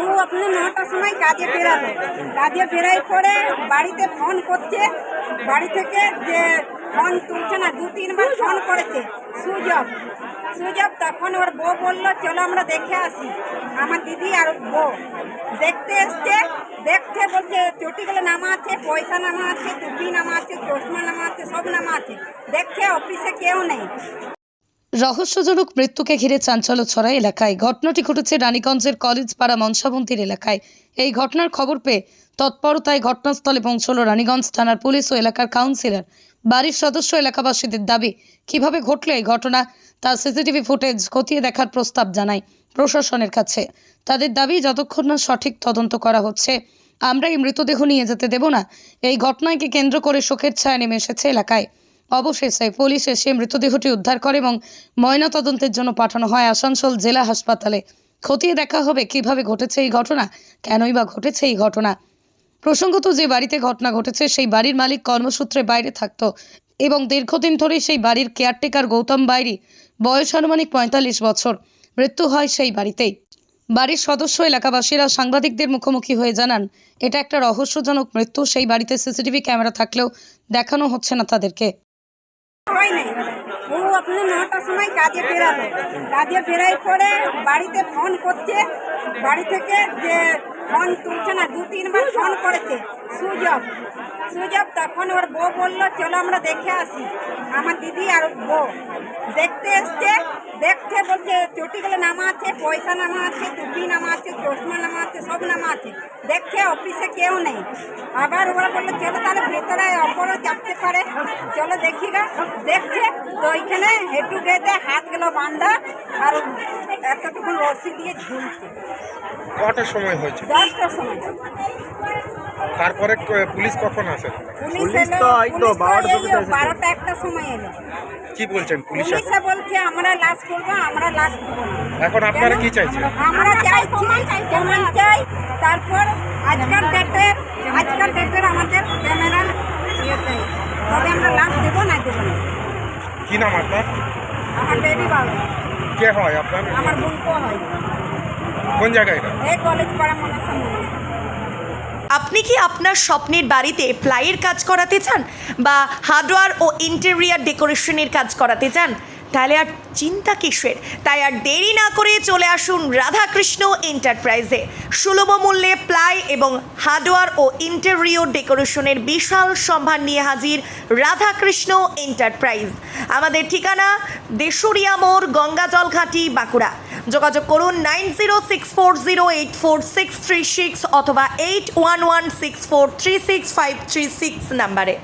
ও আপনি 9টার সময় কাজে বেরালো, কাজে বেরাই পরে বাড়িতে ফোন করছে, বাড়ি থেকে যে ফোন তুলছে না, 2-3বার ফোন করেছে, সুইচ অফ। তখন ওর বউ বললো চলো আমরা দেখে আসি। আমার দিদি আর বউ দেখতে এসছে, দেখতে বলছে চটিগুলো নামা আছে, পয়সা নামা আছে, টুপি নামা আছে, চশমা নামা আছে, সব নামা আছে। দেখছে অফিসে কেউ নেই। রহস্যজনক মৃত্যুকে ঘিরে চাঞ্চল্য ছড়ায় এলাকায়। ঘটনাটি ঘটেছে রানীগঞ্জের কলেজপাড়া মনসামন্দির এলাকায়। এই ঘটনার খবর পেয়ে তৎপরতায় ঘটনাস্থলে পৌঁছল রানীগঞ্জ থানার পুলিশ ও এলাকার কাউন্সিলর। বাড়ির সদস্য এলাকাবাসীদের দাবি, কিভাবে ঘটল এই ঘটনা তার সিসিটিভি ফুটেজ খতিয়ে দেখার প্রস্তাব জানায় প্রশাসনের কাছে। তাদের দাবি, যতক্ষণ না সঠিক তদন্ত করা হচ্ছে আমরা এই মৃতদেহ নিয়ে যেতে দেব না। এই ঘটনাকে কেন্দ্র করে শোকের ছায়া নেমে এসেছে এলাকায়। অবশেষে পুলিশ এসে মৃতদেহটি উদ্ধার করে এবং ময়নাতদন্তের জন্য পাঠানো হয় আসানসোল জেলা হাসপাতালে। খতিয়ে দেখা হবে কিভাবে ঘটেছে এই ঘটনা, কেনই বা ঘটেছে এই ঘটনা। প্রসঙ্গত, যে বাড়িতে ঘটনা ঘটেছে সেই বাড়ির মালিক কর্মসূত্রে বাইরে থাকতো এবং দীর্ঘদিন ধরে সেই বাড়ির কেয়ারটেকার গৌতম বাইরি, বয়স আনুমানিক 45 বছর। মৃত্যু হয় সেই বাড়িতেই। বাড়ির সদস্য এলাকাবাসীরা সাংবাদিকদের মুখোমুখি হয়ে জানান, এটা একটা রহস্যজনক মৃত্যু। সেই বাড়িতে সিসিটিভি ক্যামেরা থাকলেও দেখানো হচ্ছে না তাদেরকে। ও আপনি 9টার সময় কাজে বেরালো, কাজে বেরাই পরে বাড়িতে ফোন করছে, বাড়ি থেকে যে ফোন তুলছে না, 2-3বার ফোন করেছে, সুইচ অফ। তখন ওর বউ বললো চলো আমরা দেখে আসি। আমার দিদি আর বউ দেখতে এসছে, দেখতে বলছে চটিগুলো নামা আছে, পয়সা নামা আছে, টুপি নামা আছে, চশমা নামা আছে, সব নামা আছে। দেখছে অফিসে কেউ নেই। আবার ওরা বললো চলো তাহলে ভেতরে অপরও চাপতে পারে, চলো দেখি গা। দেখছে তো ওইখানে হেঁটু গেতে হাতগুলো বাঁধা আর এতটুকু রশি দিয়ে ঝুলছে। কটার সময় হয়েছে? 10টার সময়। তারপরে পুলিশ কখন আসে? পুলিশ এলো 12টা 1টার সময় এলো। কি বলছেন পুলিশ? পুলিশে বলছে আমরা লাশ করবো, আমরা লাশ দেবো না। এখন আপনারা কি চাইছেন? আমরা চাইছি প্রমাণ চাই, তারপর আজকাল ডেটের আমাদের ক্যামেরা ইয়ে চাই, তবে আমরা লাশ দেবো না। কি নাম আপনার? আমার বেবি বাবু। কে হয় আপনার? আমার বোনপো হয়। কোন জায়গায় এটা? এই কলেজ পাড়া মনসামন্দির। আপনি কি আপনার স্বপ্নের বাড়িতে প্লাইয়ের কাজ করাতে চান বা হার্ডওয়্যার ও ইন্টেরিয়ার ডেকোরেশনের কাজ করাতে চান? তাহলে আর চিন্তা কিসের? তাই আর দেরি না করে চলে আসুন রাধাকৃষ্ণ এন্টারপ্রাইজে। সুলভ মূল্যে প্লাই এবং হার্ডওয়্যার ও ইন্টেরিয়র ডেকোরেশনের বিশাল সম্ভার নিয়ে হাজির রাধাকৃষ্ণ এন্টারপ্রাইজ। আমাদের ঠিকানা দেশুরিয়া মোড়, গঙ্গাজল ঘাটি, বাঁকুড়া। যোগাযোগ করুন 9064084636 অথবা 8116436536 নাম্বারে।